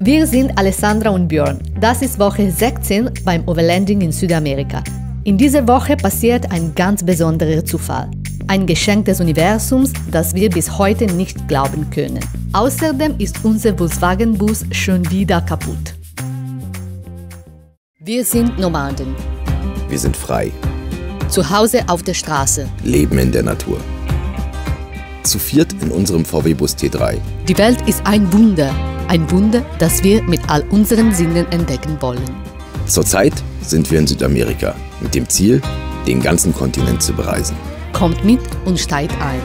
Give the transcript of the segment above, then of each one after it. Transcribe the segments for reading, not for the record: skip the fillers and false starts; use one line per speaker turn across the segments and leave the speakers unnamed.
Wir sind Alessandra und Björn. Das ist Woche 16 beim Overlanding in Südamerika. In dieser Woche passiert ein ganz besonderer Zufall. Ein Geschenk des Universums, das wir bis heute nicht glauben können. Außerdem ist unser Volkswagen-Bus schon wieder kaputt. Wir sind Nomaden.
Wir sind frei.
Zu Hause auf der Straße.
Leben in der Natur. Zu viert in unserem VW-Bus T3.
Die Welt ist ein Wunder. Ein Wunder, das wir mit all unseren Sinnen entdecken wollen.
Zurzeit sind wir in Südamerika mit dem Ziel, den ganzen Kontinent zu bereisen.
Kommt mit und steigt ein.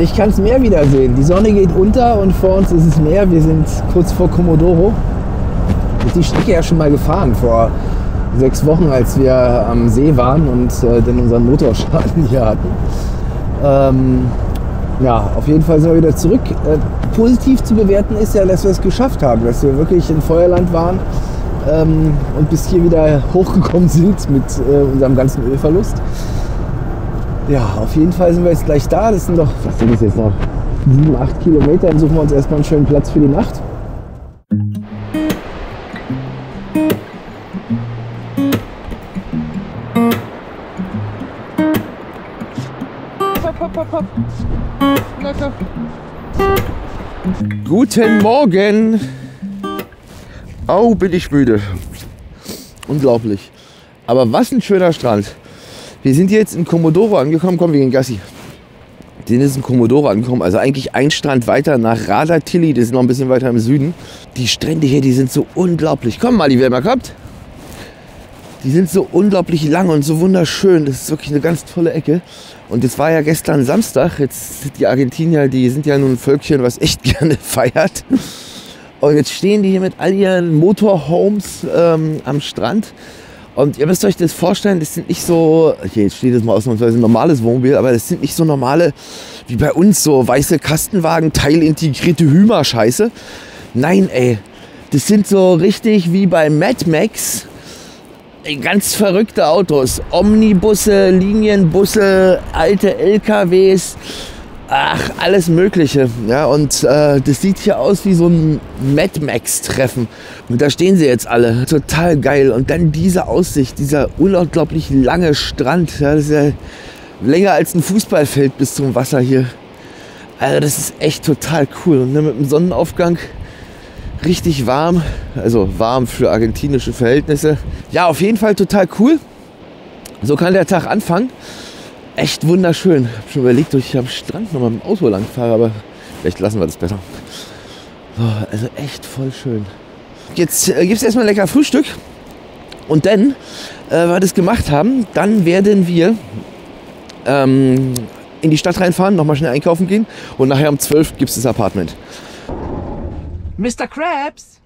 Ich kann das Meer wiedersehen. Die Sonne geht unter und vor uns ist das Meer. Wir sind kurz vor Comodoro. Ich bin die Strecke ja schon mal gefahren vor 6 Wochen, als wir am See waren und dann unseren Motorschaden hier hatten. Ja, auf jeden Fall sind wir wieder zurück. Positiv zu bewerten ist ja, dass wir es geschafft haben, dass wir wirklich in Feuerland waren und bis hier wieder hochgekommen sind mit unserem ganzen Ölverlust. Ja, auf jeden Fall sind wir jetzt gleich da. Das sind doch, was sind das jetzt noch? 7, 8 Kilometer. Dann suchen wir uns erstmal einen schönen Platz für die Nacht.
Guten Morgen! Au, bin ich müde. Unglaublich. Aber was ein schöner Strand. Wir sind jetzt in Comodoro angekommen. Komm, wir gehen Gassi. Wir sind jetzt in Comodoro angekommen. Also eigentlich ein Strand weiter nach Radatili. Das ist noch ein bisschen weiter im Süden. Die Strände hier, die sind so unglaublich. Komm mal, die wer mal kommt. Die sind so unglaublich lang und so wunderschön. Das ist wirklich eine ganz tolle Ecke. Und es war ja gestern Samstag. Jetzt sind die Argentinier, die sind ja nun ein Völkchen, was echt gerne feiert. Und jetzt stehen die hier mit all ihren Motorhomes am Strand. Und ihr müsst euch das vorstellen, das sind nicht so, okay, jetzt steht das mal ausnahmsweise ein normales Wohnmobil, aber das sind nicht so normale, wie bei uns, so weiße Kastenwagen, teilintegrierte Hümer-Scheiße. Nein, ey, das sind so richtig wie bei Mad Max, ganz verrückte Autos. Omnibusse, Linienbusse, alte LKWs, ach, alles Mögliche. Ja, und das sieht hier aus wie so ein Mad Max-Treffen. Und da stehen sie jetzt alle. Total geil. Und dann diese Aussicht, dieser unglaublich lange Strand. Ja, das ist ja länger als ein Fußballfeld bis zum Wasser hier. Also das ist echt total cool. Und dann mit dem Sonnenaufgang richtig warm. Also warm für argentinische Verhältnisse. Ja, auf jeden Fall total cool. So kann der Tag anfangen. Echt wunderschön. Ich habe schon überlegt, ob ich am Strand noch mal mit dem Auto lang fahre, aber vielleicht lassen wir das besser. So, also echt voll schön. Jetzt gibt es erstmal lecker Frühstück. Und dann, wenn wir das gemacht haben, dann werden wir in die Stadt reinfahren, nochmal schnell einkaufen gehen. Und nachher um 12 gibt es das Apartment.
Mr. Krabs!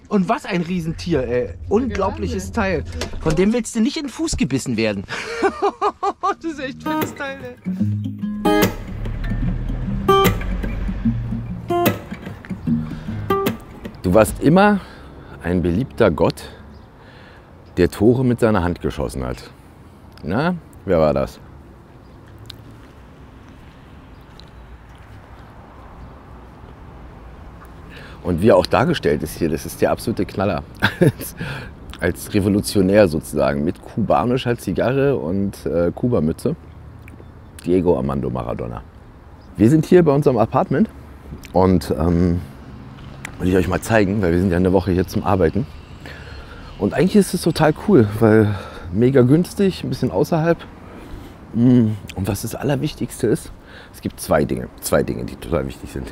Und was ein Riesentier, ey. Unglaubliches Teil. Von dem willst du nicht in den Fuß gebissen werden. Das ist echt fettes Teil, ey.
Du warst immer ein beliebter Gott, der Tore mit seiner Hand geschossen hat. Na, wer war das? Und wie er auch dargestellt ist hier, das ist der absolute Knaller. Als Revolutionär sozusagen, mit kubanischer Zigarre und Kuba-Mütze. Diego Armando Maradona. Wir sind hier bei unserem Apartment und will ich euch mal zeigen, weil wir sind ja eine Woche hier zum Arbeiten. Und eigentlich ist es total cool, weil mega günstig, ein bisschen außerhalb. Und was das Allerwichtigste ist, es gibt zwei Dinge, die total wichtig sind.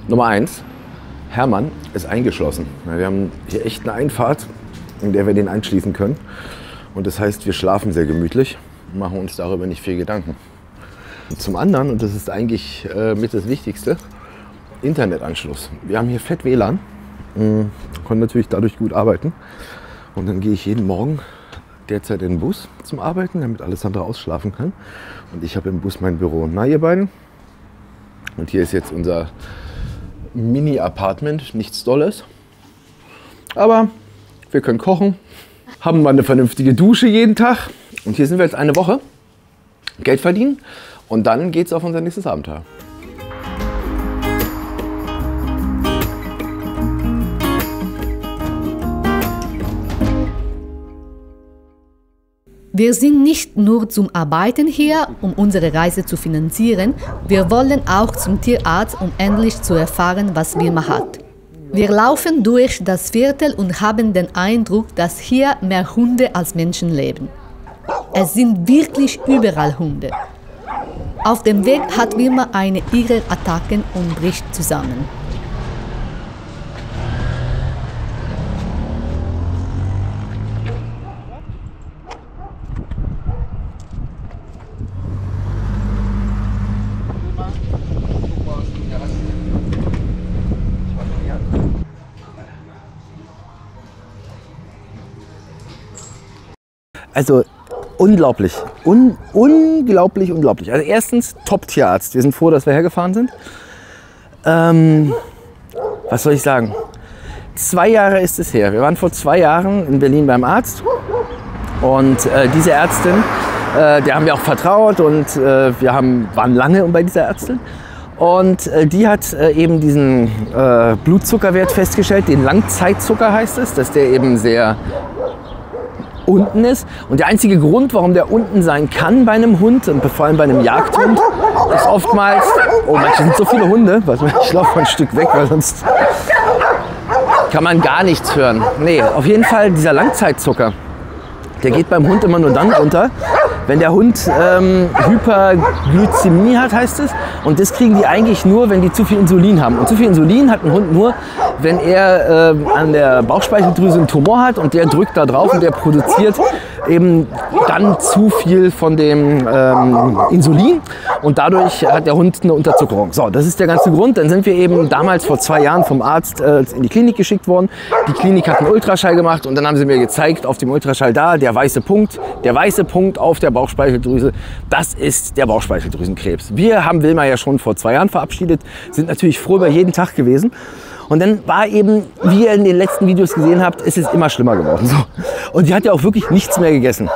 Nummer 1, Hermann ist eingeschlossen. Wir haben hier echt eine Einfahrt, in der wir den einschließen können. Und das heißt, wir schlafen sehr gemütlich und machen uns darüber nicht viel Gedanken. Und zum anderen, und das ist eigentlich mit das Wichtigste, Internetanschluss. Wir haben hier fett WLAN, können natürlich dadurch gut arbeiten. Und dann gehe ich jeden Morgen derzeit in den Bus zum Arbeiten, damit Alessandra ausschlafen kann. Und ich habe im Bus mein Büro. Na, ihr beiden? Und hier ist jetzt unser Mini-Apartment, nichts Dolles. Aber wir können kochen, haben mal eine vernünftige Dusche jeden Tag. Und hier sind wir jetzt eine Woche, Geld verdienen und dann geht's auf unser nächstes Abenteuer.
Wir sind nicht nur zum Arbeiten hier, um unsere Reise zu finanzieren, wir wollen auch zum Tierarzt, um endlich zu erfahren, was Wilma hat. Wir laufen durch das Viertel und haben den Eindruck, dass hier mehr Hunde als Menschen leben. Es sind wirklich überall Hunde. Auf dem Weg hat Wilma eine ihrer Attacken und bricht zusammen.
Also unglaublich, unglaublich. Also erstens Top-Tierarzt. Wir sind froh, dass wir hergefahren sind. Was soll ich sagen? 2 Jahre ist es her. Wir waren vor 2 Jahren in Berlin beim Arzt. Und diese Ärztin, der haben wir auch vertraut und waren lange bei dieser Ärztin. Und die hat eben diesen Blutzuckerwert festgestellt, den Langzeitzucker heißt es, dass der eben sehr unten ist. Und der einzige Grund, warum der unten sein kann bei einem Hund und vor allem bei einem Jagdhund, ist oftmals, oh Mensch, sind so viele Hunde, ich laufe ein Stück weg, weil sonst kann man gar nichts hören. Nee, auf jeden Fall dieser Langzeitzucker, der geht beim Hund immer nur dann runter, wenn der Hund Hyperglykämie hat, heißt es. Und das kriegen die eigentlich nur, wenn die zu viel Insulin haben. Und zu viel Insulin hat ein Hund nur, wenn er an der Bauchspeicheldrüse einen Tumor hat und der drückt da drauf und der produziert eben dann zu viel von dem Insulin und dadurch hat der Hund eine Unterzuckerung. So, das ist der ganze Grund. Dann sind wir eben damals vor 2 Jahren vom Arzt in die Klinik geschickt worden. Die Klinik hat einen Ultraschall gemacht und dann haben sie mir gezeigt, auf dem Ultraschall da, der weiße Punkt auf der Bauchspeicheldrüse, das ist der Bauchspeicheldrüsenkrebs. Wir haben Wilma ja schon vor 2 Jahren verabschiedet, sind natürlich froh über jeden Tag gewesen. Und dann war eben, wie ihr in den letzten Videos gesehen habt, ist es immer schlimmer geworden. So. Und die hat ja auch wirklich nichts mehr gegessen.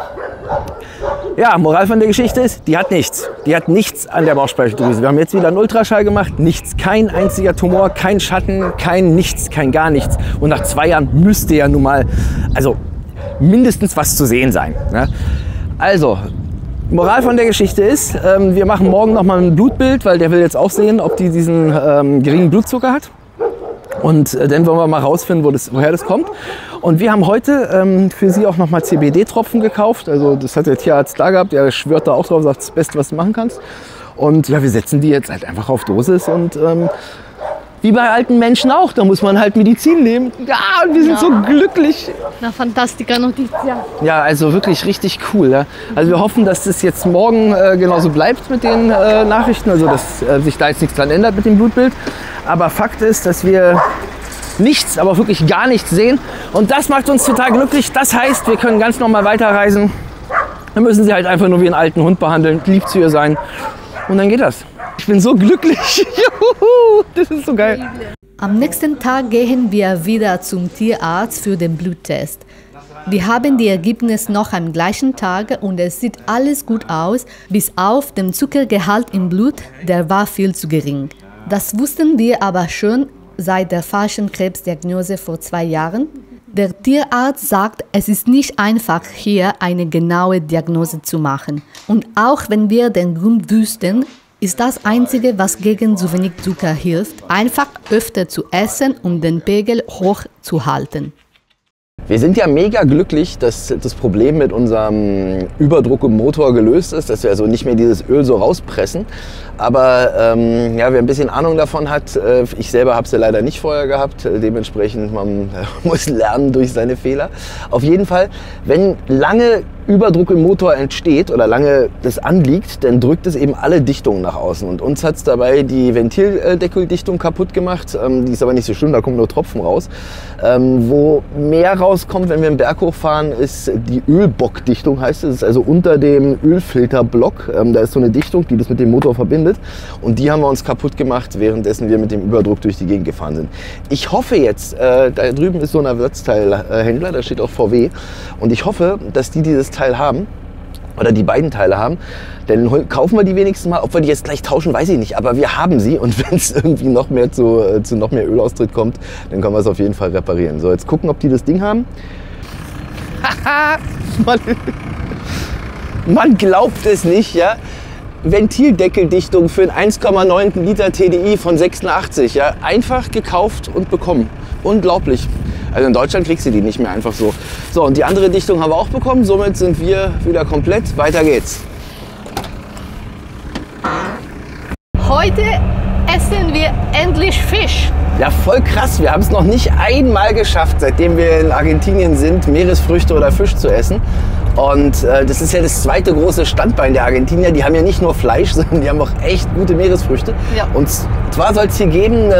Ja, Moral von der Geschichte ist, die hat nichts. Die hat nichts an der Bauchspeicheldrüse. Wir haben jetzt wieder einen Ultraschall gemacht, nichts. Kein einziger Tumor, kein Schatten, kein nichts, kein gar nichts. Und nach 2 Jahren müsste ja nun mal, also mindestens was zu sehen sein. Ne? Also, Moral von der Geschichte ist, wir machen morgen nochmal ein Blutbild, weil der will jetzt auch sehen, ob die diesen geringen Blutzucker hat. Und dann wollen wir mal rausfinden, woher das kommt. Und wir haben heute für sie auch nochmal CBD-Tropfen gekauft. Also das hat der Tierarzt da gehabt, der schwört da auch drauf, sagt, das Beste, was du machen kannst. Und ja, wir setzen die jetzt halt einfach auf Dosis und wie bei alten Menschen auch, da muss man halt Medizin nehmen. Ja, und wir sind so glücklich.
Una fantastica notizia.
Ja, also wirklich richtig cool. Ja. Also wir hoffen, dass das jetzt morgen genauso bleibt mit den Nachrichten, also dass sich da jetzt nichts dran ändert mit dem Blutbild. Aber Fakt ist, dass wir nichts, aber wirklich gar nichts sehen. Und das macht uns total glücklich. Das heißt, wir können ganz normal weiterreisen. Dann müssen sie halt einfach nur wie einen alten Hund behandeln, lieb zu ihr sein. Und dann geht das. Ich bin so glücklich. Juhu, das ist so geil.
Am nächsten Tag gehen wir wieder zum Tierarzt für den Bluttest. Wir haben die Ergebnisse noch am gleichen Tag und es sieht alles gut aus, bis auf den Zuckergehalt im Blut, der war viel zu gering. Das wussten wir aber schon seit der falschen Krebsdiagnose vor 2 Jahren. Der Tierarzt sagt, es ist nicht einfach, hier eine genaue Diagnose zu machen. Und auch wenn wir den Grund wüssten, ist das Einzige, was gegen zu wenig Zucker hilft, einfach öfter zu essen, um den Pegel hoch zu halten.
Wir sind ja mega glücklich, dass das Problem mit unserem Überdruck im Motor gelöst ist, dass wir also nicht mehr dieses Öl so rauspressen. Aber ja, wer ein bisschen Ahnung davon hat, ich selber habe es ja leider nicht vorher gehabt, dementsprechend man muss lernen durch seine Fehler. Auf jeden Fall, wenn lange Überdruck im Motor entsteht oder lange das anliegt, dann drückt es eben alle Dichtungen nach außen. Und uns hat es dabei die Ventildeckeldichtung kaputt gemacht. Die ist aber nicht so schlimm, da kommen nur Tropfen raus. Wo mehr rauskommt, wenn wir einen Berg hochfahren, ist die Ölbockdichtung, heißt es. Das ist also unter dem Ölfilterblock. Da ist so eine Dichtung, die das mit dem Motor verbindet. Und die haben wir uns kaputt gemacht, währenddessen wir mit dem Überdruck durch die Gegend gefahren sind. Ich hoffe jetzt, da drüben ist so ein Ersatzteilhändler, da steht auch VW. Und ich hoffe, dass die dieses Teil haben oder die beiden Teile haben, dann kaufen wir die wenigstens mal. Ob wir die jetzt gleich tauschen, weiß ich nicht, aber wir haben sie und wenn es irgendwie noch mehr zu noch mehr Ölaustritt kommt, dann können wir es auf jeden Fall reparieren. So, jetzt gucken, ob die das Ding haben. Man glaubt es nicht, ja. Ventildeckeldichtung für einen 1,9 Liter TDI von 86, ja. Einfach gekauft und bekommen. Unglaublich. Also in Deutschland kriegst du die nicht mehr einfach so. So, und die andere Dichtung haben wir auch bekommen. Somit sind wir wieder komplett. Weiter geht's.
Heute essen wir endlich Fisch.
Ja, voll krass. Wir haben es noch nicht einmal geschafft, seitdem wir in Argentinien sind, Meeresfrüchte oder Fisch zu essen. Und das ist ja das zweite große Standbein der Argentinier. Die haben ja nicht nur Fleisch, sondern die haben auch echt gute Meeresfrüchte. Ja. Und zwar soll es hier geben,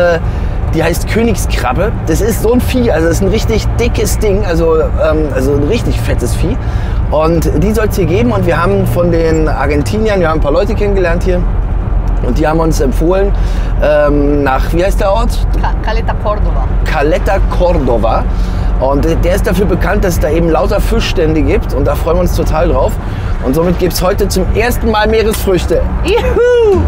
die heißt Königskrabbe. Das ist so ein Vieh, also das ist ein richtig dickes Ding, also ein richtig fettes Vieh. Und die soll es hier geben und wir haben von den Argentiniern, wir haben ein paar Leute kennengelernt hier. Und die haben uns empfohlen nach, wie heißt der Ort?
Caleta Córdoba.
Caleta Córdoba. Und der ist dafür bekannt, dass es da eben lauter Fischstände gibt. Und da freuen wir uns total drauf. Und somit gibt es heute zum ersten Mal Meeresfrüchte. Juhu!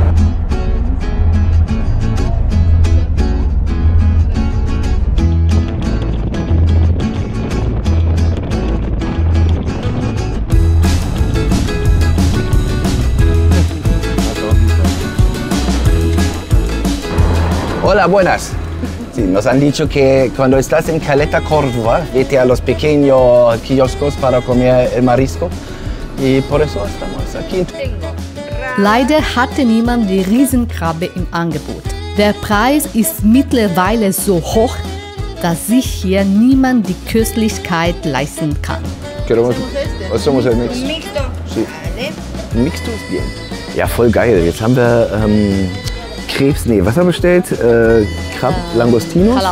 Hola, buenas. Sí, nos han dicho que cuando estás en Caleta Córdoba, vete a los pequeños kioscos para comer el marisco. Y por eso estamos aquí.
Leider hatte niemand die Riesenkrabbe im Angebot. Der Preis ist mittlerweile so hoch, dass sich hier niemand die Köstlichkeit leisten kann.
Hacemos el mix.
Mixto.
Sí.
Vale.
Mixto ist bien. Ja, voll geil. Jetzt haben wir Krebs, nee, was haben wir bestellt? Langostinos?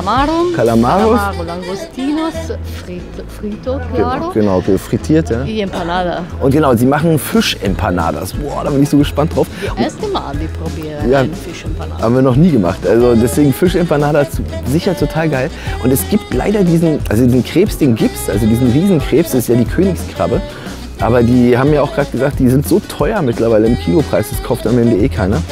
Calamaros, langostinos, frito, claro.
Genau, frittiert, ja.
Y empanada.
Und genau, sie machen Fischempanadas. Boah, da bin ich so gespannt drauf.
Das erste Mal, wir probieren
ja,
eine Fischempanada.
Haben wir noch nie gemacht. Also deswegen Fischempanadas sicher total geil. Und es gibt leider diesen Krebs, den gibt's, also diesen Riesenkrebs, das ist ja die Königskrabbe. Aber die haben ja auch gerade gesagt, die sind so teuer mittlerweile im Kilopreis, das kauft am Ende eh keiner.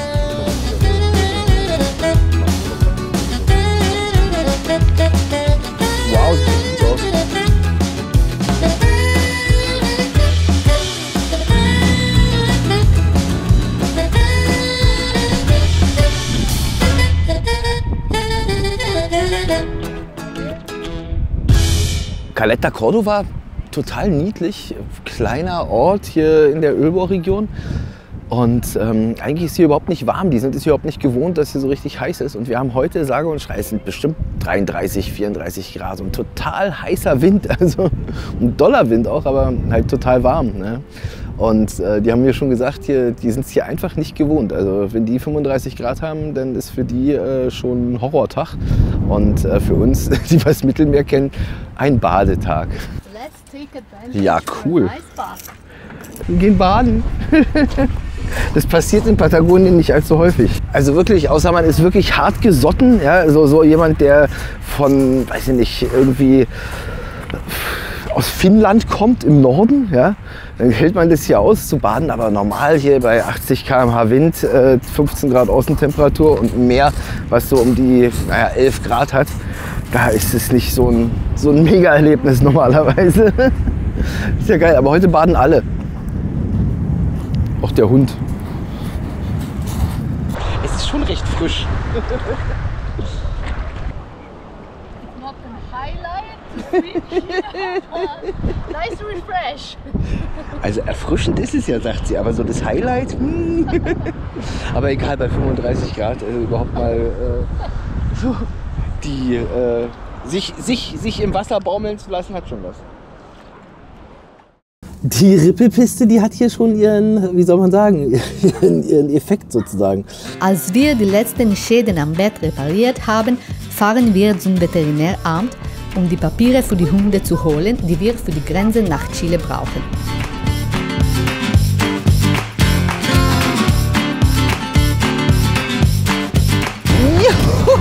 Caleta Córdoba, total niedlich, kleiner Ort hier in der Ölbauregion. Und eigentlich ist hier überhaupt nicht warm. Die sind es überhaupt nicht gewohnt, dass hier so richtig heiß ist. Und wir haben heute, sage und schreibe, es sind bestimmt 33, 34 Grad. Und total heißer Wind, also ein doller Wind auch, aber halt total warm. Ne? Und die haben mir schon gesagt, hier, die sind es hier einfach nicht gewohnt. Also wenn die 35 Grad haben, dann ist für die schon ein Horrortag. Und für uns, die wir das Mittelmeer kennen, ein Badetag. Ja, cool. Wir gehen baden. Das passiert in Patagonien nicht allzu häufig. Also wirklich, außer man ist wirklich hart gesotten. Ja, also so jemand, der von, weiß ich nicht, irgendwie aus Finnland kommt im Norden, ja, dann hält man das hier aus zu baden, aber normal hier bei 80 km/h Wind, 15 Grad Außentemperatur und Meer, was so um die 11 Grad hat, da ist es nicht so ein Mega-Erlebnis normalerweise. Ist ja geil, aber heute baden alle. Auch der Hund. Es ist schon recht frisch.
Nice refresh.
Also erfrischend ist es ja, sagt sie, aber so das Highlight. Aber egal, bei 35 Grad überhaupt mal so die sich im Wasser baumeln zu lassen, hat schon was.
Die Rippelpiste, die hat hier schon ihren, wie soll man sagen, ihren Effekt sozusagen.
Als wir die letzten Schäden am Bett repariert haben, fahren wir zum Veterinäramt, um die Papiere für die Hunde zu holen, die wir für die Grenze nach Chile brauchen.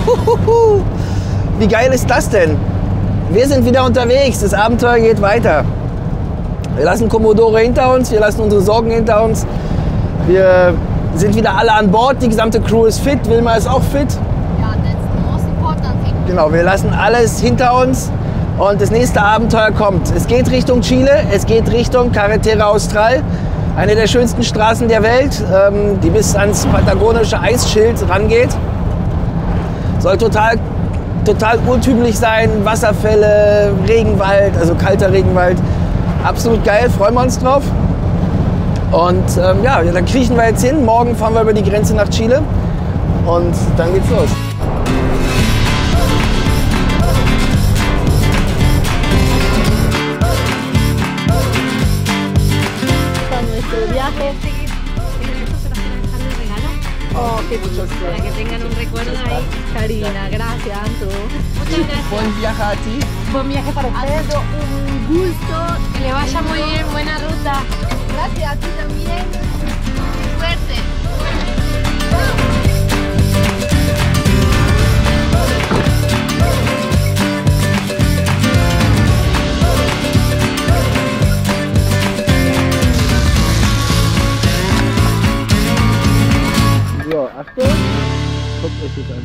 Juhu! Wie geil ist das denn? Wir sind wieder unterwegs, das Abenteuer geht weiter. Wir lassen Comodoro hinter uns, wir lassen unsere Sorgen hinter uns. Wir sind wieder alle an Bord, die gesamte Crew ist fit, Wilma ist auch fit.
Yeah, that's the most important thing.
Genau, wir lassen alles hinter uns und das nächste Abenteuer kommt. Es geht Richtung Chile, es geht Richtung Carretera Austral, eine der schönsten Straßen der Welt, die bis ans patagonische Eisschild rangeht. Soll total urtümlich sein, Wasserfälle, Regenwald, also kalter Regenwald. Absolut geil, freuen wir uns drauf. Und ja, dann kriechen wir jetzt hin. Morgen fahren wir über die Grenze nach Chile und dann geht's los.
Con nuestro viaje. Oh, qué chulo. Para que tengan un recuerdo ahí. Karina, gracias, Anto. Muchas gracias.
Buen viaje a ti.
Buen viaje para ustedes. Un gusto. Que le vaya muy bien. Buena ruta. Gracias a ti también. Suerte.
So, Achtung. Guckt euch das an.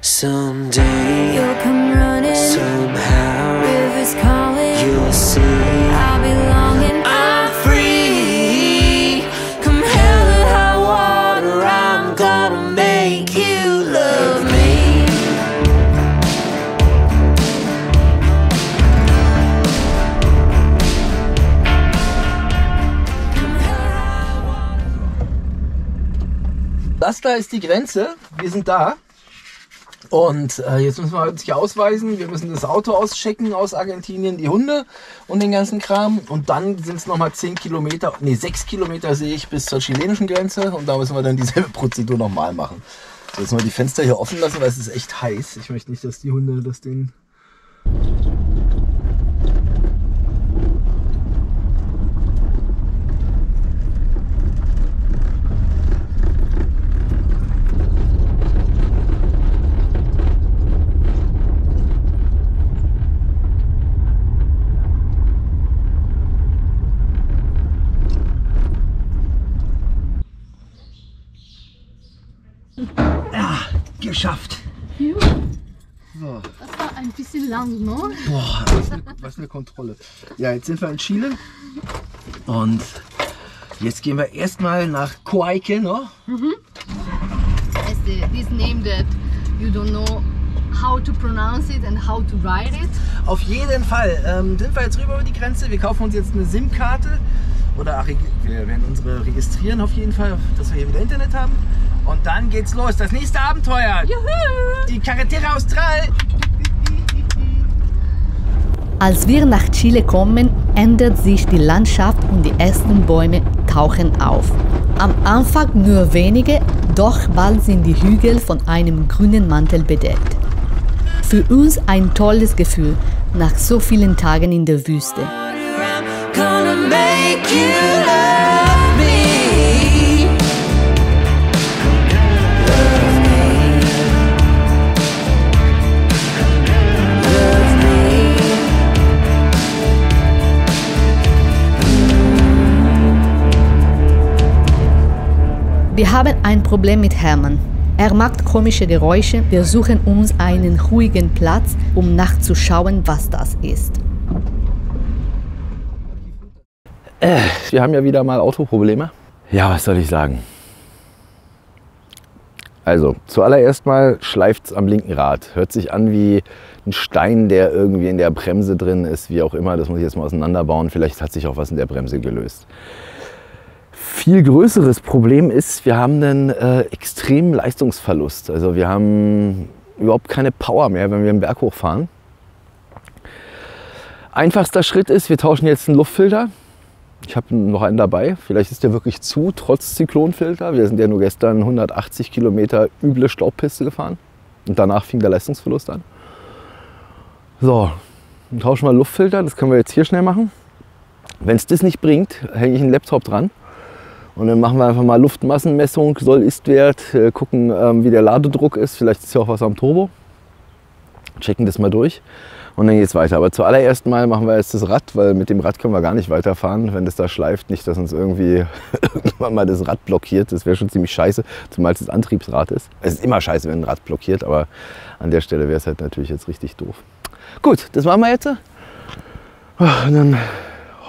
Someday you'll come running. Somehow rivers calling. You'll see I'll be longing. I'm free. Come hell or high water, I'm gonna make you love me.
Das da ist die Grenze. Wir sind da. Und jetzt müssen wir uns hier ausweisen. Wir müssen das Auto auschecken aus Argentinien, die Hunde und den ganzen Kram. Und dann sind es nochmal 6 Kilometer sehe ich bis zur chilenischen Grenze. Und da müssen wir dann dieselbe Prozedur nochmal machen. So, jetzt mal die Fenster hier offen lassen, weil es ist echt heiß. Ich möchte nicht, dass die Hunde das Ding... Geschafft. So.
Das war ein bisschen lang, ne?
Boah, was eine Kontrolle. Ja, jetzt sind wir in Chile und jetzt gehen wir erstmal nach Coyhaique, ne?
This name that you don't know how to pronounce it and how to write it.
Auf jeden Fall sind wir jetzt rüber über die Grenze. Wir kaufen uns jetzt eine SIM-Karte oder wir werden unsere registrieren auf jeden Fall, dass wir hier wieder Internet haben. Und dann geht's los. Das nächste Abenteuer. Juhu! Die Carretera Austral.
Als wir nach Chile kommen, ändert sich die Landschaft und die ersten Bäume tauchen auf. Am Anfang nur wenige, doch bald sind die Hügel von einem grünen Mantel bedeckt. Für uns ein tolles Gefühl nach so vielen Tagen in der Wüste.
Gonna make you love me. Love me.
Wir haben ein Problem mit Hermann. Er macht komische Geräusche. Wir suchen uns einen ruhigen Platz, um nachzuschauen, was das ist.
Wir haben ja wieder mal Autoprobleme. Ja, was soll ich sagen? Also, zuallererst mal schleift es am linken Rad. Hört sich an wie ein Stein, der irgendwie in der Bremse drin ist, wie auch immer. Das muss ich jetzt mal auseinanderbauen. Vielleicht hat sich auch was in der Bremse gelöst. Viel größeres Problem ist, wir haben einen extremen Leistungsverlust. Also wir haben überhaupt keine Power mehr, wenn wir einen Berg hochfahren. Einfachster Schritt ist, wir tauschen jetzt einen Luftfilter. Ich habe noch einen dabei. Vielleicht ist der wirklich zu, trotz Zyklonfilter. Wir sind ja nur gestern 180 Kilometer üble Staubpiste gefahren. Und danach fing der Leistungsverlust an. So, dann tauschen wir einen Luftfilter. Das können wir jetzt hier schnell machen. Wenn es das nicht bringt, hänge ich einen Laptop dran. Und dann machen wir einfach mal Luftmassenmessung, Soll-Ist-Wert, gucken, wie der Ladedruck ist. Vielleicht ist ja auch was am Turbo. Checken das mal durch und dann geht es weiter. Aber zuallererst mal machen wir jetzt das Rad, weil mit dem Rad können wir gar nicht weiterfahren, wenn das da schleift. Nicht, dass uns irgendwie irgendwann mal das Rad blockiert. Das wäre schon ziemlich scheiße, zumal es das Antriebsrad ist. Es ist immer scheiße, wenn ein Rad blockiert, aber an der Stelle wäre es halt natürlich jetzt richtig doof. Gut, das machen wir jetzt. Und dann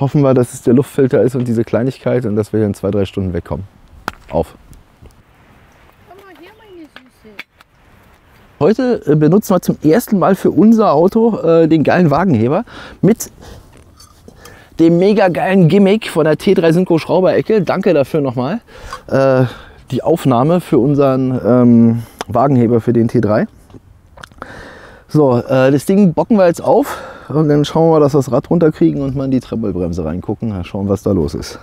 hoffen wir, dass es der Luftfilter ist und diese Kleinigkeit und dass wir hier in 2-3 Stunden wegkommen. Auf! Heute benutzen wir zum ersten Mal für unser Auto den geilen Wagenheber mit dem mega geilen Gimmick von der T3 Synchro Schrauberecke. Danke dafür nochmal. Die Aufnahme für unseren Wagenheber für den T3. So, das Ding bocken wir jetzt auf und dann schauen wir, dass wir das Rad runterkriegen und mal in die Tremmelbremse reingucken. Mal schauen, was da los ist.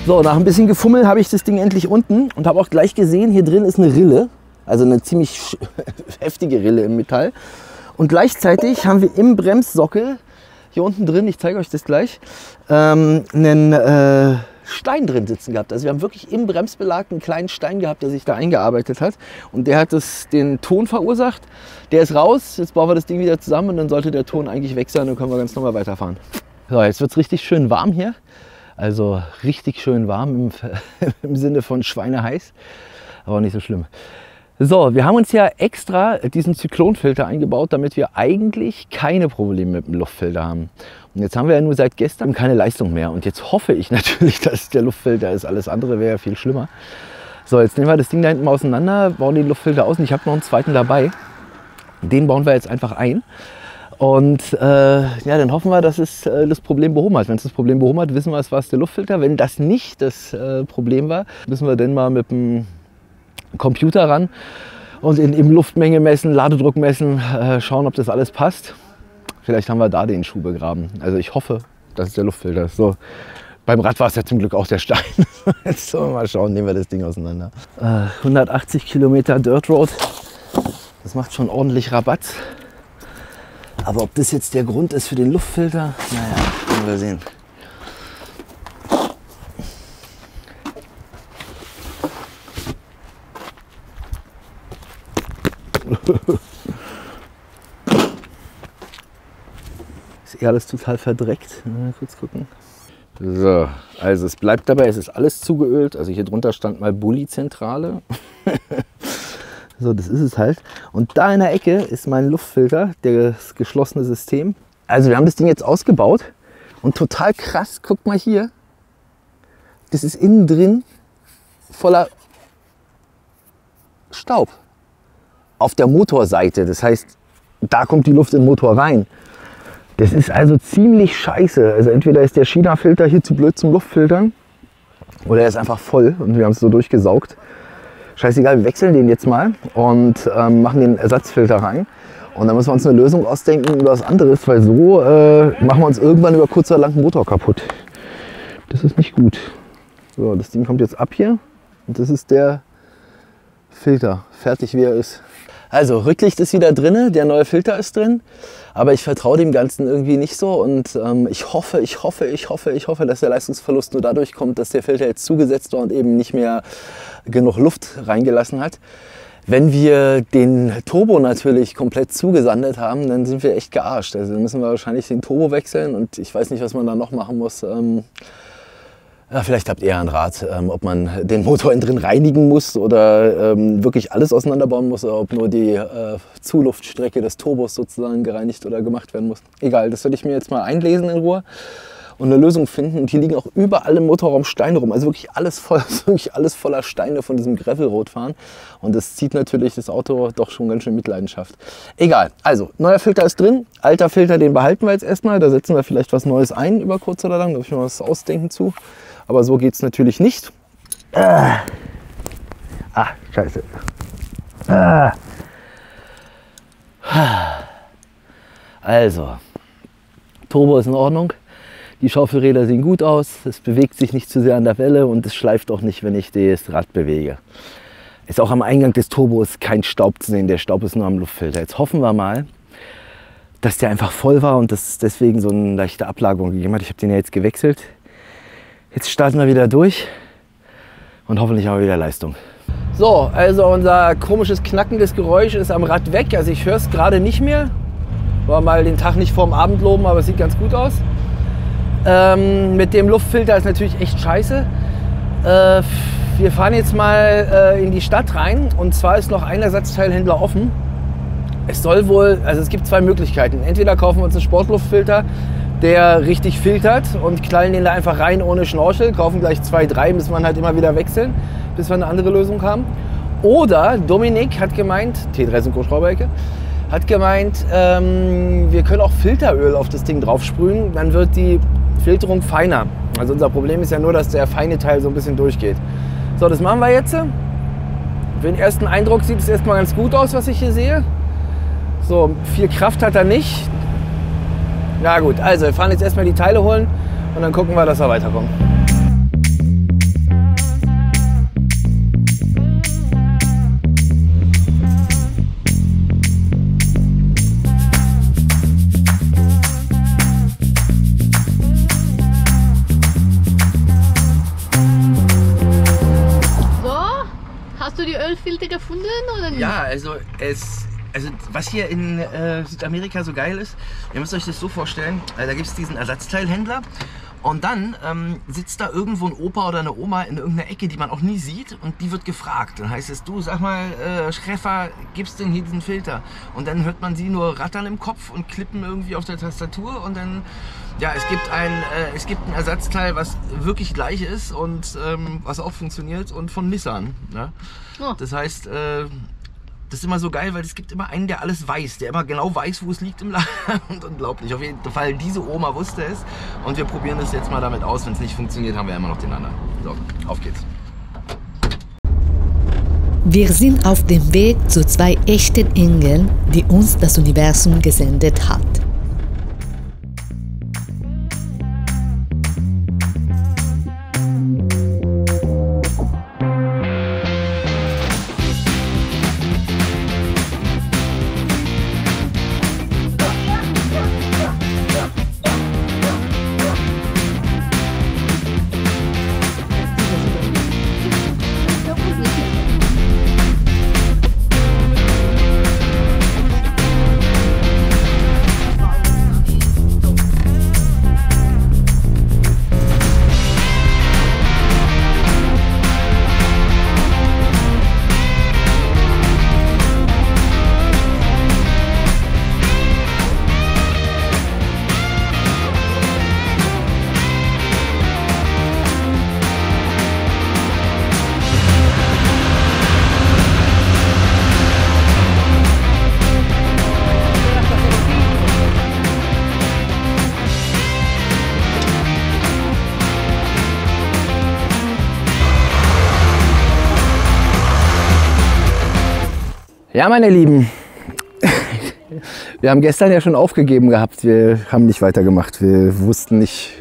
So, nach ein bisschen Gefummel habe ich das Ding endlich unten und habe auch gleich gesehen, hier drin ist eine Rille, also eine ziemlich heftige Rille im Metall. Und gleichzeitig haben wir im Bremssockel, hier unten drin, ich zeige euch das gleich, einen Stein drin sitzen gehabt. Also wir haben wirklich im Bremsbelag einen kleinen Stein gehabt, der sich da eingearbeitet hat. Und der hat den Ton verursacht. Der ist raus, jetzt bauen wir das Ding wieder zusammen und dann sollte der Ton eigentlich weg sein und dann können wir ganz normal weiterfahren. So, jetzt wird es richtig schön warm hier. Also richtig schön warm im Sinne von schweineheiß, aber auch nicht so schlimm. So, wir haben uns ja extra diesen Zyklonfilter eingebaut, damit wir eigentlich keine Probleme mit dem Luftfilter haben. Und jetzt haben wir ja nur seit gestern keine Leistung mehr. Und jetzt hoffe ich natürlich, dass es der Luftfilter ist. Alles andere wäre ja viel schlimmer. So, jetzt nehmen wir das Ding da hinten mal auseinander, bauen den Luftfilter aus und ich habe noch einen zweiten dabei. Den bauen wir jetzt einfach ein. Und ja, dann hoffen wir, dass es das Problem behoben hat. Wenn es das Problem behoben hat, wissen wir, es war der Luftfilter. Wenn das nicht das Problem war, müssen wir dann mal mit dem Computer ran und in Luftmenge messen, Ladedruck messen, schauen, ob das alles passt. Vielleicht haben wir da den Schuh begraben. Also ich hoffe, dass es der Luftfilter ist. So, beim Rad war es ja zum Glück auch der Stein. Jetzt sollen wir mal schauen, nehmen wir das Ding auseinander. 180 Kilometer Dirt Road, das macht schon ordentlich Rabatz. Aber ob das jetzt der Grund ist für den Luftfilter, naja, werden wir sehen. Ist alles total verdreckt. Mal kurz gucken. So, also es bleibt dabei, es ist alles zugeölt. Also hier drunter stand mal Bulli-Zentrale. So, das ist es halt. Und da in der Ecke ist mein Luftfilter, das geschlossene System. Also wir haben das Ding jetzt ausgebaut und total krass, guckt mal hier. Das ist innen drin voller Staub. Auf der Motorseite, das heißt, da kommt die Luft in den Motor rein. Das ist also ziemlich scheiße. Also entweder ist der China-Filter hier zu blöd zum Luftfiltern oder er ist einfach voll und wir haben es so durchgesaugt. Scheißegal, wir wechseln den jetzt mal und machen den Ersatzfilter rein. Und dann müssen wir uns eine Lösung ausdenken oder was anderes, weil so machen wir uns irgendwann über kurz oder lang den Motor kaputt.
Das ist nicht gut. So, das Ding kommt jetzt ab hier und das ist der Filter, fertig wie er ist. Also Rücklicht ist wieder drin, der neue Filter ist drin, aber ich vertraue dem Ganzen irgendwie nicht so und ich hoffe, dass der Leistungsverlust nur dadurch kommt, dass der Filter jetzt zugesetzt war und eben nicht mehr genug Luft reingelassen hat. Wenn wir den Turbo natürlich komplett zugesandet haben, dann sind wir echt gearscht. Also dann müssen wir wahrscheinlich den Turbo wechseln und ich weiß nicht, was man da noch machen muss. Ja, vielleicht habt ihr einen Rat, ob man den Motor innen drin reinigen muss oder wirklich alles auseinanderbauen muss oder ob nur die Zuluftstrecke des Turbos sozusagen gereinigt oder gemacht werden muss. Egal, das werde ich mir jetzt mal einlesen in Ruhe und eine Lösung finden. Und hier liegen auch überall im Motorraum Steine rum. Also wirklich alles voller Steine von diesem Gravelrotfahren. Und das zieht natürlich das Auto doch schon ganz schön mit Leidenschaft. Egal, also neuer Filter ist drin. Alter Filter, den behalten wir jetzt erstmal. Da setzen wir vielleicht was Neues ein über kurz oder lang. Da habe ich mir was ausdenken zu. Aber so geht es natürlich nicht. Scheiße. Also, Turbo ist in Ordnung. Die Schaufelräder sehen gut aus. Es bewegt sich nicht zu sehr an der Welle und es schleift auch nicht, wenn ich das Rad bewege. Ist auch am Eingang des Turbos kein Staub zu sehen. Der Staub ist nur am Luftfilter. Jetzt hoffen wir mal, dass der einfach voll war und dass es deswegen so eine leichte Ablagerung gegeben hat. Ich habe den ja jetzt gewechselt. Jetzt starten wir wieder durch und hoffentlich haben wir wieder Leistung. So, also unser komisches knackendes Geräusch ist am Rad weg. Also ich höre es gerade nicht mehr. War mal den Tag nicht vorm Abend loben, aber es sieht ganz gut aus. Mit dem Luftfilter ist natürlich echt scheiße. Wir fahren jetzt mal in die Stadt rein und zwar ist noch ein Ersatzteilhändler offen. Es soll wohl, also es gibt zwei Möglichkeiten. Entweder kaufen wir uns einen Sportluftfilter, der richtig filtert und knallen den da einfach rein ohne Schnorchel, kaufen gleich 2, 3, müssen wir halt immer wieder wechseln, bis wir eine andere Lösung haben. Oder Dominik hat gemeint, T3 Co. Schrauberecke, hat gemeint, wir können auch Filteröl auf das Ding drauf sprühen, dann wird die Filterung feiner. Also unser Problem ist ja nur, dass der feine Teil so ein bisschen durchgeht. So, das machen wir jetzt. Für den ersten Eindruck sieht es erstmal ganz gut aus, was ich hier sehe. So, viel Kraft hat er nicht. Na gut, also wir fahren jetzt erstmal die Teile holen und dann gucken wir, dass wir weiterkommen.
So, hast du die Ölfilter gefunden oder nicht?
Ja, also was hier in Südamerika so geil ist, ihr müsst euch das so vorstellen, da gibt es diesen Ersatzteilhändler und dann sitzt da irgendwo ein Opa oder eine Oma in irgendeiner Ecke, die man auch nie sieht und die wird gefragt. Dann heißt es, du sag mal, Schreffer, gibst denn hier diesen Filter? Und dann hört man sie nur rattern im Kopf und klippen irgendwie auf der Tastatur und dann, ja, es gibt ein Ersatzteil, was wirklich gleich ist und was auch funktioniert und von Nissan. Ne? Oh. Das heißt, das ist immer so geil, weil es gibt immer einen, der alles weiß, der immer genau weiß, wo es liegt im Laden. Und unglaublich. Auf jeden Fall, diese Oma wusste es. Und wir probieren das jetzt mal damit aus. Wenn es nicht funktioniert, haben wir immer noch den anderen. So, auf geht's.
Wir sind auf dem Weg zu 2 echten Engeln, die uns das Universum gesendet hat.
Ja, meine Lieben, wir haben gestern ja schon aufgegeben gehabt. Wir haben nicht weitergemacht. Wir wussten nicht,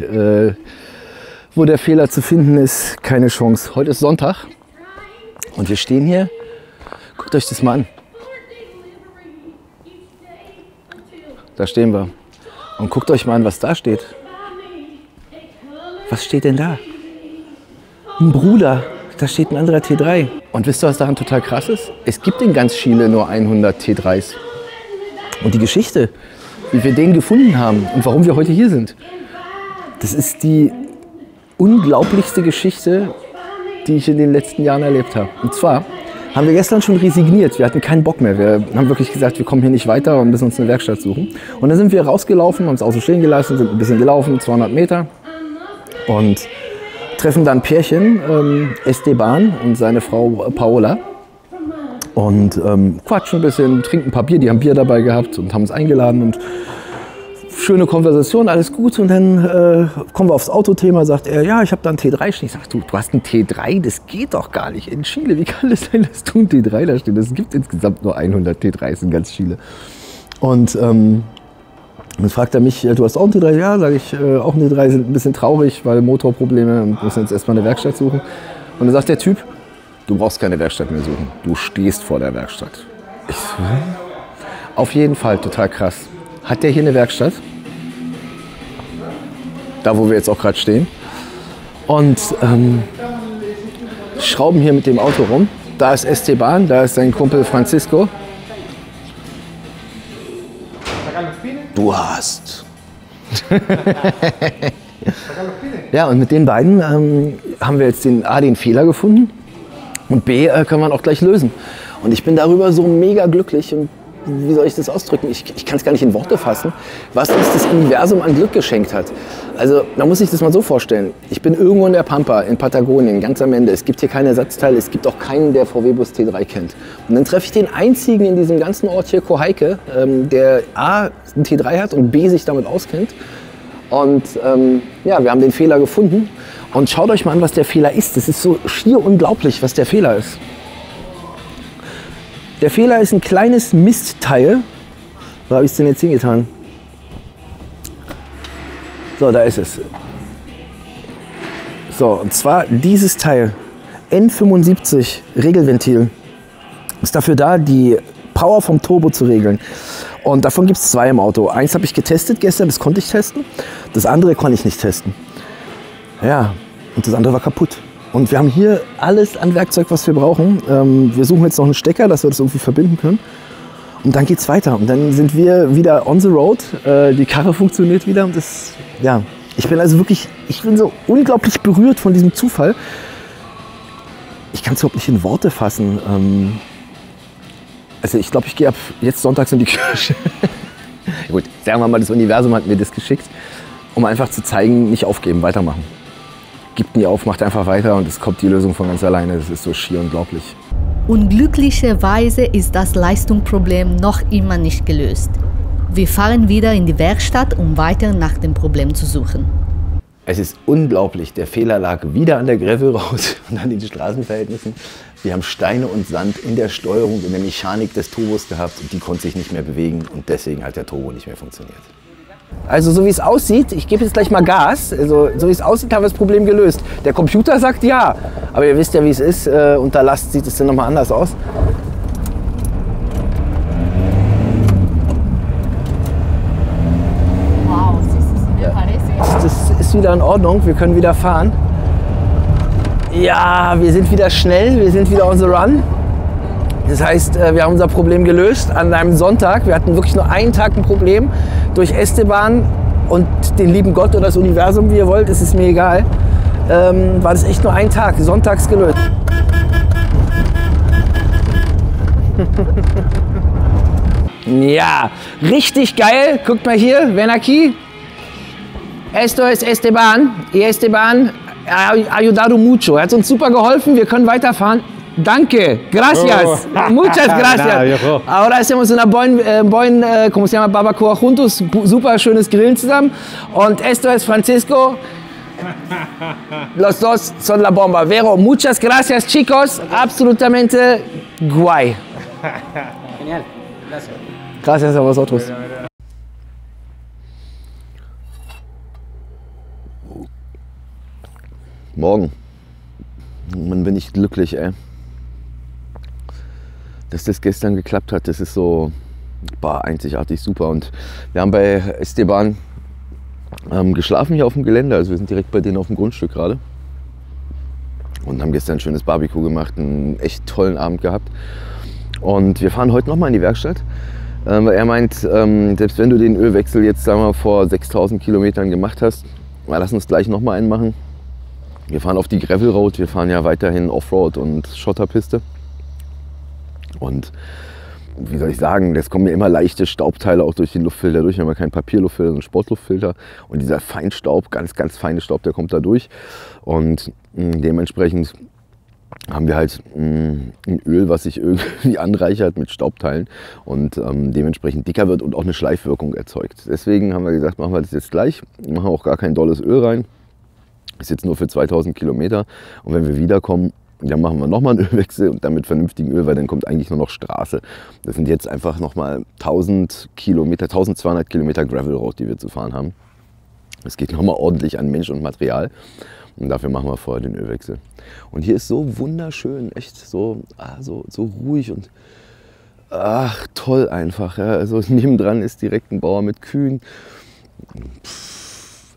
wo der Fehler zu finden ist, keine Chance. Heute ist Sonntag und wir stehen hier. Guckt euch das mal an. Da stehen wir. Und guckt euch mal an, was da steht. Was steht denn da? Ein Bruder. Da steht ein anderer T3. Und wisst ihr, was daran total krass ist? Es gibt in ganz Chile nur 100 T3s. Und die Geschichte, wie wir den gefunden haben und warum wir heute hier sind, das ist die unglaublichste Geschichte, die ich in den letzten Jahren erlebt habe. Und zwar haben wir gestern schon resigniert. Wir hatten keinen Bock mehr. Wir haben wirklich gesagt, wir kommen hier nicht weiter und müssen uns eine Werkstatt suchen. Und dann sind wir rausgelaufen, haben das Auto stehen gelassen, sind ein bisschen gelaufen, 200 Meter. Und treffen dann ein Pärchen, Esteban und seine Frau Paola. Und quatschen ein bisschen, trinken ein paar Bier. Die haben Bier dabei gehabt und haben uns eingeladen. Und schöne Konversation, alles gut. Und dann kommen wir aufs Autothema, sagt er, ja, ich habe da einen T3 stehen. Ich sage, du hast einen T3? Das geht doch gar nicht in Chile. Wie kann es sein, dass du einen T3 da stehen? Es gibt insgesamt nur 100 T3s in ganz Chile. Und dann fragt er mich, du hast auch einen T3? Ja, sage ich, auch einen T3, sind ein bisschen traurig, weil Motorprobleme und müssen jetzt erstmal eine Werkstatt suchen. Und dann sagt der Typ, du brauchst keine Werkstatt mehr suchen. Du stehst vor der Werkstatt. Ich so, auf jeden Fall, total krass. Hat der hier eine Werkstatt? Da, wo wir jetzt auch gerade stehen. Und schrauben hier mit dem Auto rum. Da ist Esteban, da ist sein Kumpel Francisco. Du hast. Ja, und mit den beiden haben wir jetzt den Fehler gefunden und B, können wir ihn auch gleich lösen. Und ich bin darüber so mega glücklich. Und wie soll ich das ausdrücken? Ich kann es gar nicht in Worte fassen, was uns das Universum an Glück geschenkt hat. Also, man muss sich das mal so vorstellen. Ich bin irgendwo in der Pampa, in Patagonien, ganz am Ende. Es gibt hier keine Ersatzteile, es gibt auch keinen, der VW-Bus T3 kennt. Und dann treffe ich den einzigen in diesem ganzen Ort hier, Coyhaique, der A, einen T3 hat und B, sich damit auskennt. Und ja, wir haben den Fehler gefunden. Und schaut euch mal an, was der Fehler ist. Das ist so schier unglaublich, was der Fehler ist. Der Fehler ist ein kleines Mistteil. Wo habe ich es denn jetzt hingetan? So, da ist es. So, und zwar dieses Teil. N75 Regelventil. Ist dafür da, die Power vom Turbo zu regeln. Und davon gibt es 2 im Auto. Eins habe ich getestet gestern, das konnte ich testen. Das andere konnte ich nicht testen. Ja, und das andere war kaputt. Und wir haben hier alles an Werkzeug, was wir brauchen. Wir suchen jetzt noch einen Stecker, dass wir das irgendwie verbinden können. Und dann geht's weiter. Und dann sind wir wieder on the road. Die Karre funktioniert wieder. Und das, ja, ich bin so unglaublich berührt von diesem Zufall. Ich kann es überhaupt nicht in Worte fassen. Also ich glaube, ich gehe ab jetzt sonntags in die Kirche. Gut, sagen wir mal, das Universum hat mir das geschickt, um einfach zu zeigen, nicht aufgeben, weitermachen. Gibt nie auf, macht einfach weiter und es kommt die Lösung von ganz alleine. Das ist so schier unglaublich.
Unglücklicherweise ist das Leistungsproblem noch immer nicht gelöst. Wir fahren wieder in die Werkstatt, um weiter nach dem Problem zu suchen.
Es ist unglaublich. Der Fehler lag wieder an der Gravel raus und an den Straßenverhältnissen. Wir haben Steine und Sand in der Steuerung, in der Mechanik des Turbos gehabt und die konnte sich nicht mehr bewegen und deswegen hat der Turbo nicht mehr funktioniert. Also so wie es aussieht, ich gebe jetzt gleich mal Gas, also so wie es aussieht, haben wir das Problem gelöst. Der Computer sagt ja, aber ihr wisst ja, wie es ist, unter Last sieht es dann nochmal anders aus.
Wow,
das ist wieder in Ordnung, wir können wieder fahren. Ja, wir sind wieder schnell, wir sind wieder on the run. Das heißt, wir haben unser Problem gelöst an einem Sonntag. Wir hatten wirklich nur einen Tag ein Problem. Durch Esteban und den lieben Gott oder das Universum, wie ihr wollt, ist es mir egal, war das echt nur ein Tag, sonntags gelöst. Ja, richtig geil. Guckt mal hier, ven aquí. Esto es Esteban. Y Esteban ha ayudado mucho. Er hat uns super geholfen. Wir können weiterfahren. Danke, gracias, muchas gracias. Ahora hacemos una ¿cómo se llama? Barbacoa juntos, super schönes Grillen zusammen. Und esto es Francisco. Los dos son la bomba. Vero, muchas gracias, chicos. Absolutamente guay. Genial, gracias. Gracias a vosotros.
Morgen. Man bin ich glücklich, ey. Dass das gestern geklappt hat, das ist so einzigartig super. Und wir haben bei Esteban geschlafen hier auf dem Gelände. Also wir sind direkt bei denen auf dem Grundstück gerade. Und haben gestern ein schönes Barbecue gemacht, einen echt tollen Abend gehabt. Und wir fahren heute nochmal in die Werkstatt. Weil er meint, selbst wenn du den Ölwechsel jetzt sagen wir, vor 6000 Kilometern gemacht hast, lass uns gleich nochmal einen machen. Wir fahren auf die Gravel Road, wir fahren ja weiterhin Offroad und Schotterpiste. Und wie soll ich sagen, es kommen ja immer leichte Staubteile auch durch den Luftfilter durch. Wir haben ja keinen Papierluftfilter, sondern einen Sportluftfilter. Und dieser Feinstaub, ganz, ganz feine Staub, der kommt da durch. Und dementsprechend haben wir halt ein Öl, was sich irgendwie anreichert mit Staubteilen und dementsprechend dicker wird und auch eine Schleifwirkung erzeugt. Deswegen haben wir gesagt, machen wir das jetzt gleich. Wir machen auch gar kein dolles Öl rein. Ist jetzt nur für 2000 Kilometer. Und wenn wir wiederkommen, dann machen wir nochmal einen Ölwechsel und dann mit vernünftigem Öl, weil dann kommt eigentlich nur noch Straße. Das sind jetzt einfach nochmal 1200 Kilometer Gravel Road, die wir zu fahren haben. Es geht nochmal ordentlich an Mensch und Material. Und dafür machen wir vorher den Ölwechsel. Und hier ist so wunderschön, echt so ruhig und toll einfach. Ja. Also nebendran ist direkt ein Bauer mit Kühen.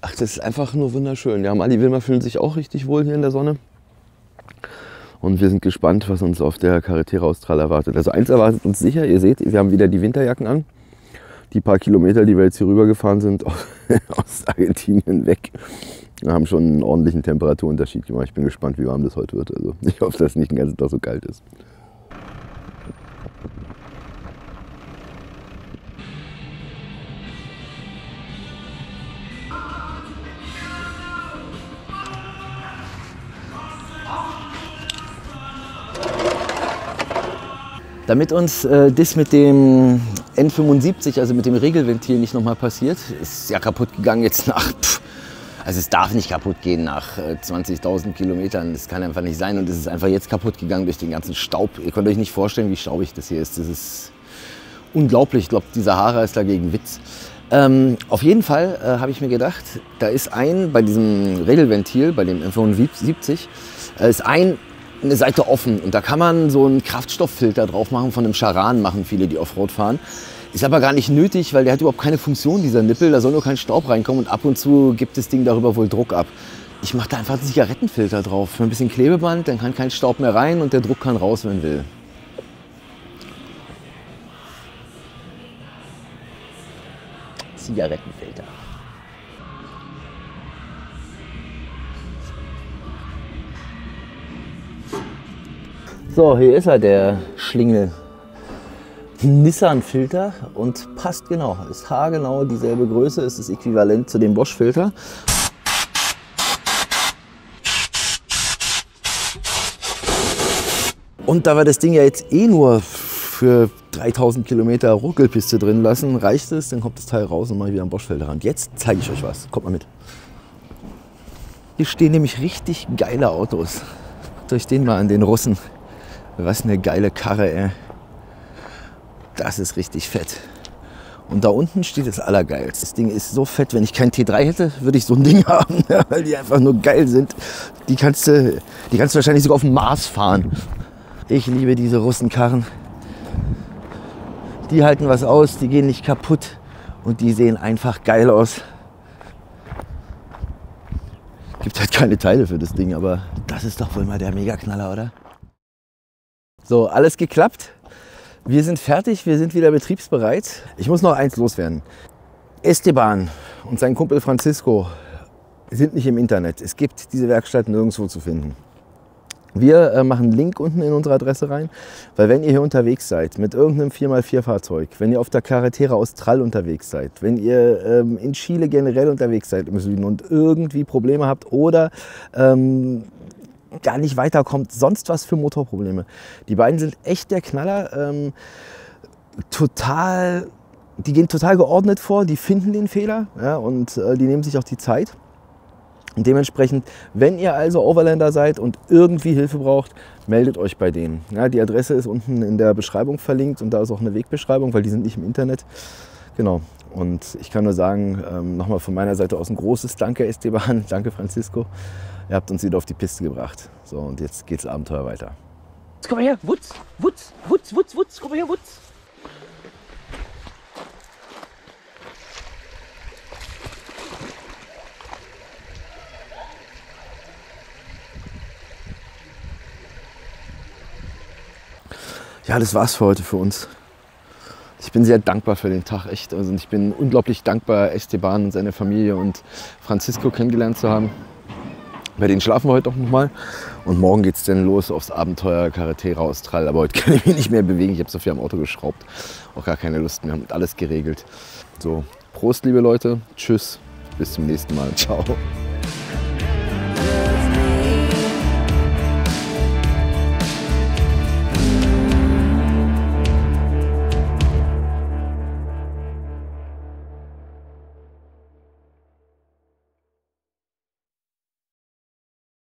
Das ist einfach nur wunderschön. Ja, Mali Wilma fühlen sich auch richtig wohl hier in der Sonne. Und wir sind gespannt, was uns auf der Carretera Austral erwartet. Also eins erwartet uns sicher, ihr seht, wir haben wieder die Winterjacken an. Die paar Kilometer, die wir jetzt hier rüber gefahren sind, aus Argentinien weg, haben schon einen ordentlichen Temperaturunterschied gemacht. Ich bin gespannt, wie warm das heute wird. Also ich hoffe, dass es nicht den ganzen Tag so kalt ist. Damit uns das mit dem N75, also mit dem Regelventil, nicht nochmal passiert, ist ja kaputt gegangen jetzt also es darf nicht kaputt gehen nach 20.000 Kilometern, das kann einfach nicht sein und es ist einfach jetzt kaputt gegangen durch den ganzen Staub. Ihr könnt euch nicht vorstellen, wie staubig das hier ist. Das ist unglaublich, ich glaube, die Sahara ist dagegen Witz. Auf jeden Fall habe ich mir gedacht, da ist bei diesem Regelventil, bei dem N75, ist eine Seite offen und da kann man so einen Kraftstofffilter drauf machen, von einem Charan machen viele, die Offroad fahren. Ist aber gar nicht nötig, weil der hat überhaupt keine Funktion, dieser Nippel. Da soll nur kein Staub reinkommen und ab und zu gibt das Ding darüber wohl Druck ab. Ich mache da einfach einen Zigarettenfilter drauf. Für ein bisschen Klebeband, dann kann kein Staub mehr rein und der Druck kann raus, wenn will. Zigarettenfilter. So, hier ist er, der Schlingel. Nissan-Filter und passt genau, ist haargenau dieselbe Größe, ist das Äquivalent zu dem Bosch-Filter. Und da wir das Ding ja jetzt eh nur für 3000 Kilometer Ruckelpiste drin lassen, reicht es, dann kommt das Teil raus und mache ich wieder einen Bosch-Filter ran. Jetzt zeige ich euch was, kommt mal mit. Hier stehen nämlich richtig geile Autos. Guckt euch den mal an, den Russen. Was eine geile Karre, ey. Das ist richtig fett. Und da unten steht das Allergeilste. Das Ding ist so fett, wenn ich kein T3 hätte, würde ich so ein Ding haben, weil die einfach nur geil sind. Die kannst du wahrscheinlich sogar auf dem Mars fahren. Ich liebe diese Russenkarren. Die halten was aus, die gehen nicht kaputt und die sehen einfach geil aus. Gibt halt keine Teile für das Ding, aber das ist doch wohl mal der Megaknaller, oder? So, alles geklappt. Wir sind fertig, wir sind wieder betriebsbereit. Ich muss noch eins loswerden. Esteban und sein Kumpel Francisco sind nicht im Internet. Es gibt diese Werkstatt nirgendwo zu finden. Wir machen einen Link unten in unsere Adresse rein, weil wenn ihr hier unterwegs seid mit irgendeinem 4x4 Fahrzeug, wenn ihr auf der Carretera Austral unterwegs seid, wenn ihr in Chile generell unterwegs seid im Süden und irgendwie Probleme habt oder gar nicht weiterkommt, sonst was für Motorprobleme. Die beiden sind echt der Knaller, die gehen total geordnet vor, die finden den Fehler, ja, und die nehmen sich auch die Zeit. Und dementsprechend, wenn ihr also Overlander seid und irgendwie Hilfe braucht, meldet euch bei denen. Ja, die Adresse ist unten in der Beschreibung verlinkt und da ist auch eine Wegbeschreibung, weil die sind nicht im Internet. Genau. Und ich kann nur sagen, nochmal von meiner Seite aus ein großes Danke Esteban, danke Francisco.
Ihr habt uns wieder auf die Piste gebracht. So, und jetzt geht's Abenteuer weiter.
Komm mal her, Wutz, komm mal her, Wutz.
Ja, das war's für heute für uns. Ich bin sehr dankbar für den Tag, echt. Also ich bin unglaublich dankbar, Esteban und seine Familie und Francisco kennengelernt zu haben. Bei denen schlafen wir heute auch nochmal. Und morgen geht's dann los aufs Abenteuer Carretera Austral. Aber heute kann ich mich nicht mehr bewegen. Ich habe so viel am Auto geschraubt. Auch gar keine Lust mehr. Haben alles geregelt. So, Prost, liebe Leute. Tschüss. Bis zum nächsten Mal. Ciao.